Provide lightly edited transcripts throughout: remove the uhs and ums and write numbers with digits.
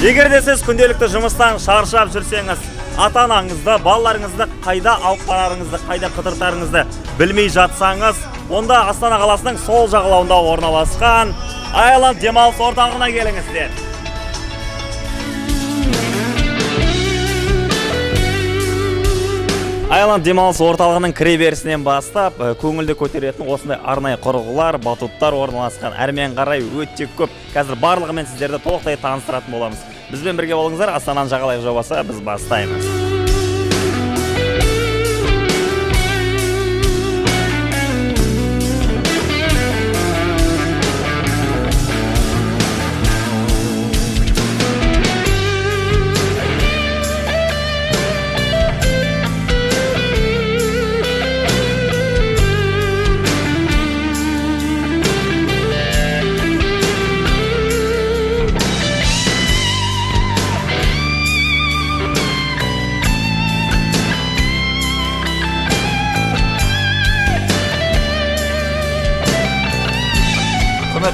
Егер де сіз күнделікті жұмыстан шаршап жүрсеңіз, ата-анаңызды, балаларыңызды қайда алып барарыңызды, қайда қыдыртарыңызды білмей жатсаңыз, онда Астана қаласының сол жағалауында орналасқан Айланд демалыс орталығына келіңіздер. Айланд демалыс орталығының кіреберісінен бастап көңілді көтеретін осындай арнайы құрылғылар, батуттар орналасқан. Әрмен қарай өте көп. Қазір барлығымен сіздерді толықтай таныстыратын боламыз. Бізбен бірге болыңыздар. Астананы жағалайық жобасы, біз бастаймыз.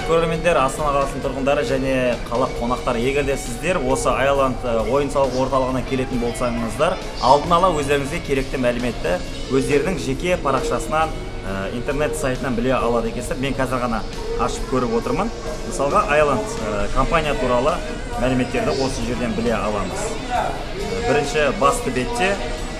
Көрермендер, Астана қаласының тұрғындары және қала қонақтары, егер де сіздер осы Айланд ойын-сауық орталығына келетін болсаңыздар, алдын ала өздеріңізге керекті мәліметті өздерінің жеке парақшасынан, интернет сайтынан біле алады екенсіздер. Мен қазір ғана ашып көріп отырмын. Мысалға, Айланд компания туралы мәліметтерді осы жерден біле аламыз. Бірінші басты бетте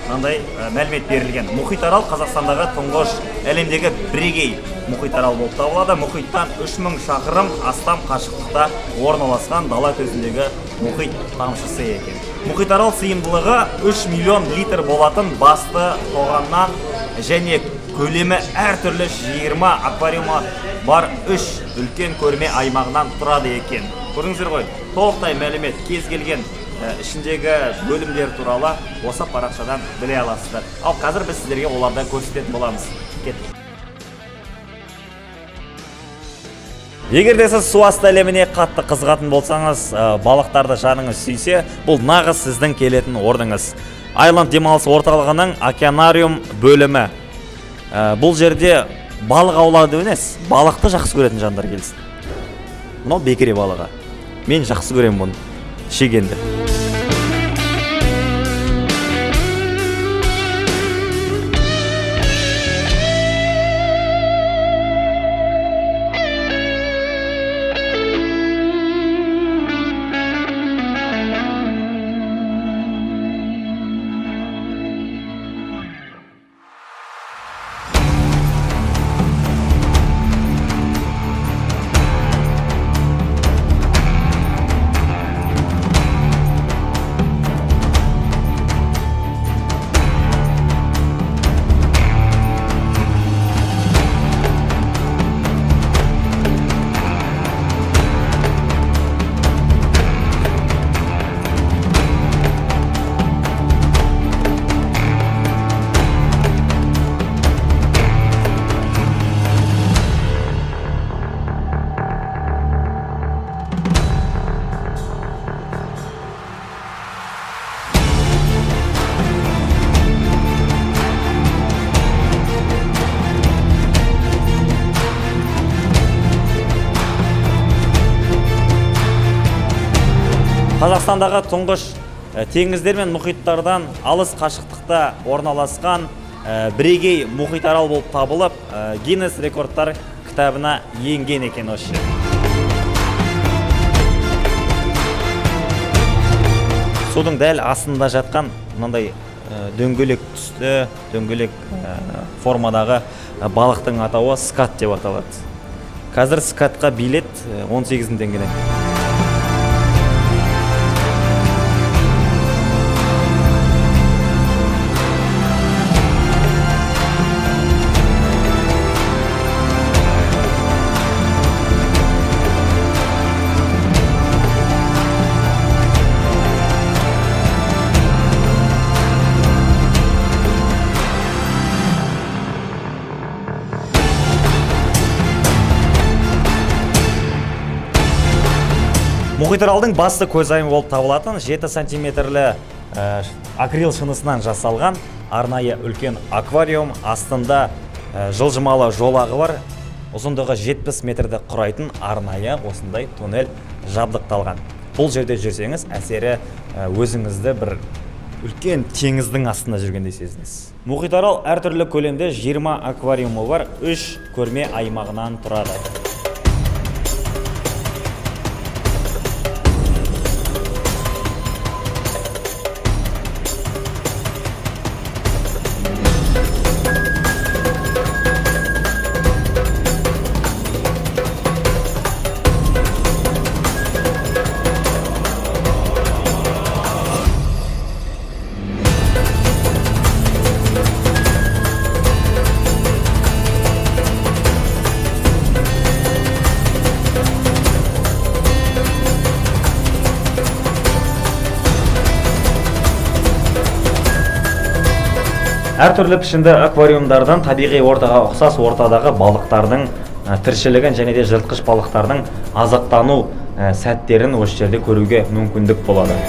мынандай мәлімет берілген. Мұхитарал Қазақстандағы тұңғыш әлемдегі бірегей мұхитарал болып табылады. Мұхиттан 3000 шақырым астам қашықтықта орналасқан дала төсіндегі мұхит тамшысы екен. Мұхитарал сыйымдылығы 3 миллион литр болатын басты тоғаннан және көлемі әртүрлі 20 аквариумы бар 3 үлкен көрме аймағынан тұрады екен. Көрдіңіздер ғой, толықтай мәлімет кез келген ішіндегі бөлімдер туралы осы парақшадан біле аласыздар. Ал қазір біз сіздерге олардан көрсететін боламыз. Кеттік. Егер де сіз су асты әлеміне қатты қызығатын болсаңыз, балықтарды жаныңыз сүйсе, бұл нағыз сіздің келетін орныңыз. Айланд демалыс орталығының океанариум бөлімі. Бұл жерде балық аулауды емес, балықты жақсы көретін жандар келсін. Мынау бекіре балығы. Мен жақсы көремін бұны. Шегенді. Қазақстандағы тұңғыш теңіздер мен мұхиттардан алыс қашықтықта орналасқан бірегей мұхитарал болып табылып, Гиннес рекордтар кітабына енген екен осы жер. Судың дәл астында жатқан мынандай дөңгелек түсті, дөңгелек формадағы балықтың атауы скат деп аталады. Қазір скатқа билет 18 теңгеден. Мұхитаралдың басты көзайымы болып табылатын 7 сантиметрлі акрил шынысынан жасалған арнайы үлкен аквариум, астында жылжымалы жолағы бар, ұзындығы 70 метрді құрайтын арнайы осындай туннель жабдықталған. Бұл жерде жүрсеңіз, әсері өзіңізді бір үлкен теңіздің астында жүргендей сезінесіз. Мұхитарал әртүрлі көлемде 20 аквариумы бар, 3 көрме аймағынан тұрады. Әртүрлі пішінді аквариумдардан табиғи ортаға ұқсас ортадағы балықтардың тіршілігін және де жыртқыш балықтардың азықтану сәттерін осы жерде көруге мүмкіндік болады.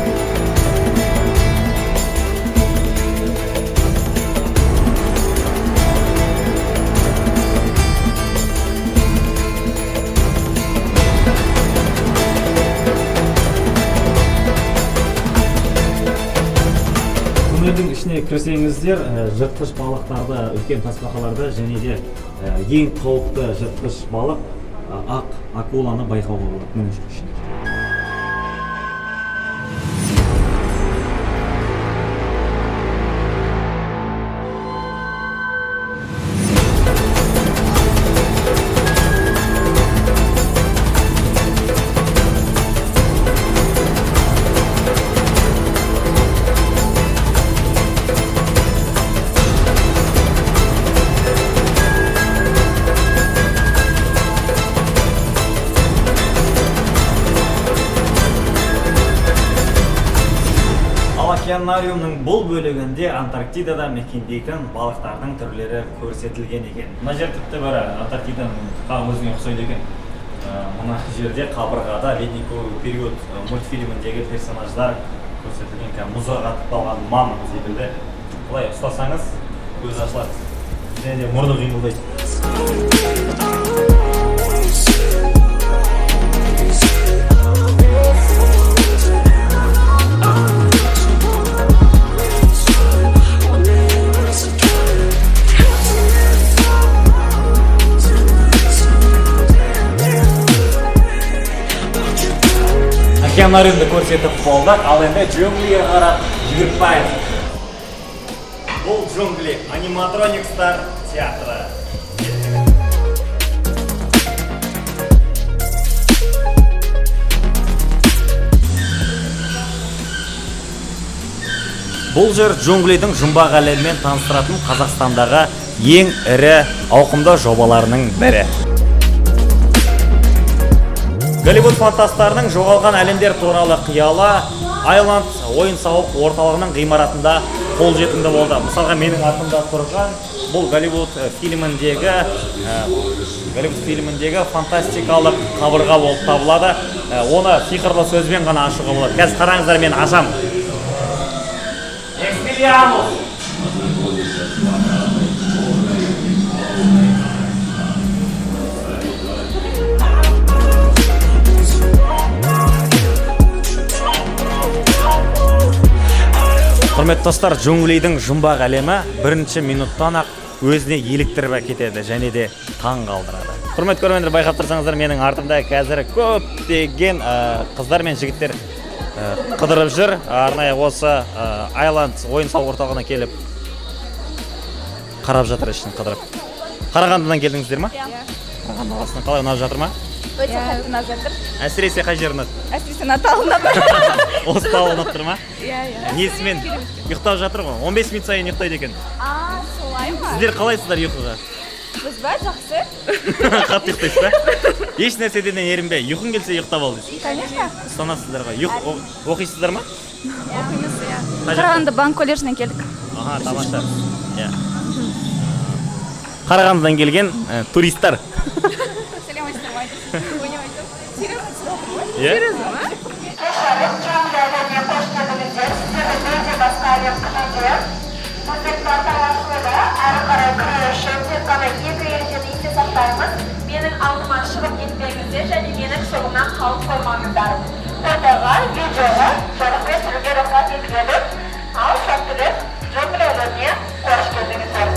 Туннельдің ішіне кірсеңіздер, жыртқыш балықтарды, үлкен тасбақаларды және де ең қауіпті жыртқыш балық ақ акуланы байқауға болады. Океанариумның бұл бөлігінде Антарктидада мекендейтін балықтардың түрлері көрсетілген екен. Мына жер тіпті бір Антарктиданың қағы өзіне ұқсайды екен. Мына жерде қабырғада ледниковый период мультфильміндегі персонаждар көрсетілген. Мұзға қатып қалған мам секілді. Былай ұстасаңыз көз ашылады. Және де мұрны қимылдайды. Океанариумды көрсетіп болдық, ал енді джунглиге қарап жүгіріп барайық. Бұл джунгли аниматроникстар театры. Бұл жер джунглидің жұмбақ әлемімен таныстыратын Қазақстандағы ең ірі ауқымды жобаларының бірі. Голливуд фантастарының жоғалған әлемдер туралы қиялы Айланд ойын-сауық орталығының ғимаратында қолжетімді болды. Мысалға, менің артымда тұрған бұл Голливуд фильміндегі фантастикалық қабырға болып табылады. Оны сиқырлы сөзбен ғана ашуға болады. Қазір қараңыздар, мен ашам. Экспелиармус. Құрметті достар, джунглидің жұмбақ әлемі бірінші минуттан ақ өзіне еліктіріп әкетеді және де таң қалдырады. Құрметті көрермендер, байқап тұрсаңыздар, менің артымда қазір көптеген қыздар мен жігіттер қыдырып жүр. Арнайы осы Айланд ойын-сауық орталығына келіп қарап жатыр, ішін қыдырып. Қарағандыдан келдіңіздер ма? Қарағанды қаласынан қалай, ұнап жатыр ма? Өте қатты ұнап жатыр. Әсіресе қай жері ұнады? Әсіресе Натал ұнап. Осы тал ұнап тұр ма? Иә. Несімен? Ұйықтап жатыр ғой, 15 минут сайын ұйықтайды екен. Солай ма? Сіздер қалайсыздар ұйқыға? Біз ба, жақсы. Қатты ұйықтайсыз ба? Еш нәрседен ерінбе, ұйқың келсе ұйықтап ал дейсіз. Конечно. Ұстанасыздар ғой. Оқисыздар ма? Оқимыз, иә. Қарағанды банк колледжінен келдік. Аха, тамаша. Қарағандыдан келген туристтар. Серьезно ма? кішкене Өзбек порталасында әрі қарай кіру үшін тек қана 2 ережені есте сақтаймыз. Менің алдыма шығып кетпеңіздер және менің соңымнан қалып қоймаңыздар. Фотоға, видеоға жарықпен түсіруге рұқсат етіледі. Ал сәттілік жөмбілеріне қош келдіңіздер.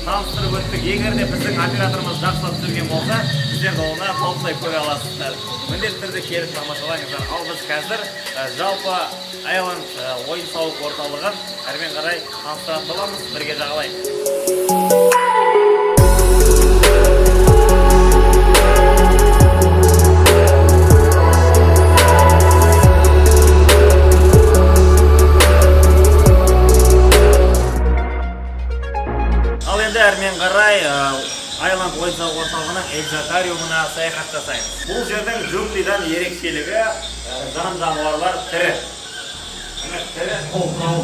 таныстырып өттік. Егер де біздің операторымыз жақсылап түсірген болса, сіздер де оны толықтай көре аласыздар. Міндетті түрде келіп тамашалаңыздар. Ал біз қазір жалпы Айланд ойын-сауық орталығын әрмен қарай таныстыратын боламыз. Бірге жағалайық. Әрмен қарай Айланд ойын-сауық орталығының экзотариумына саяхат жасаймыз. Бұл жердің джунглидан ерекшелігі жан жануарлар тірі. Тірі қолқау.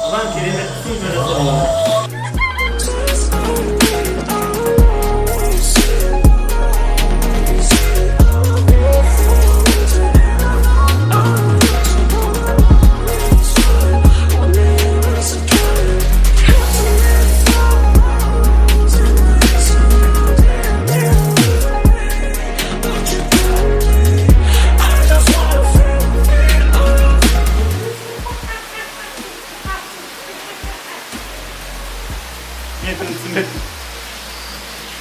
Одан керемет су жүрісі болады. Мен тілін түсінбедім.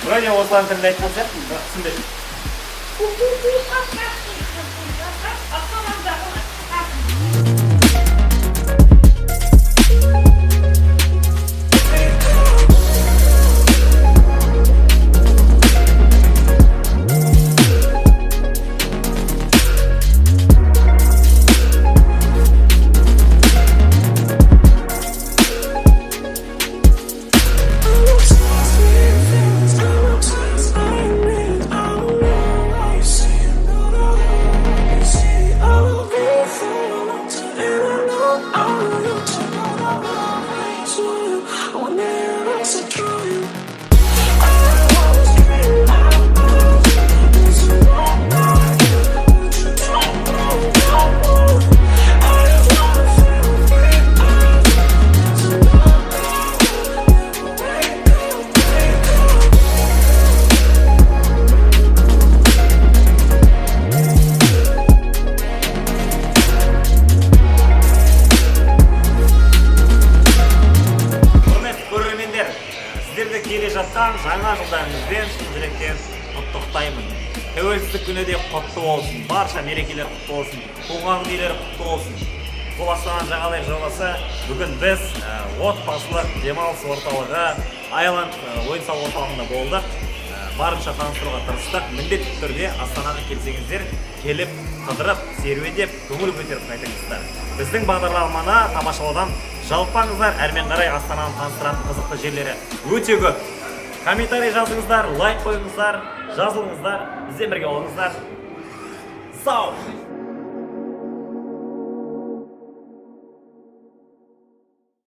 Вроде осылардың тілін айтқан сияқтымын, бірақ түсінбедім. Жаңа жылдарыңызбен шын жүректен құттықтаймын. Тәуелсіздік күні де құтты болсын. Барша мерекелер құтты болсын. Туған күндері құтты болсын. Бұл Астана жағалай жобасы бүгін біз отбасылық демалыс орталығы Айланд ойын-сауық орталығында болдық. Барынша таныстыруға тырыстық. Міндетті түрде Астанаға келсеңіздер, келіп қыдырып, серуендеп, көңіл көтеріп қайтыңыздар. Біздің бағдарламаны тамашалаудан жалпаңыздар, әрмен қарай Астананы таныстыратын қызықты жерлері өте көп. Комментарий жазыңыздар, лайк қойыңыздар, жазылыңыздар, бізбен бірге болыңыздар. Сау!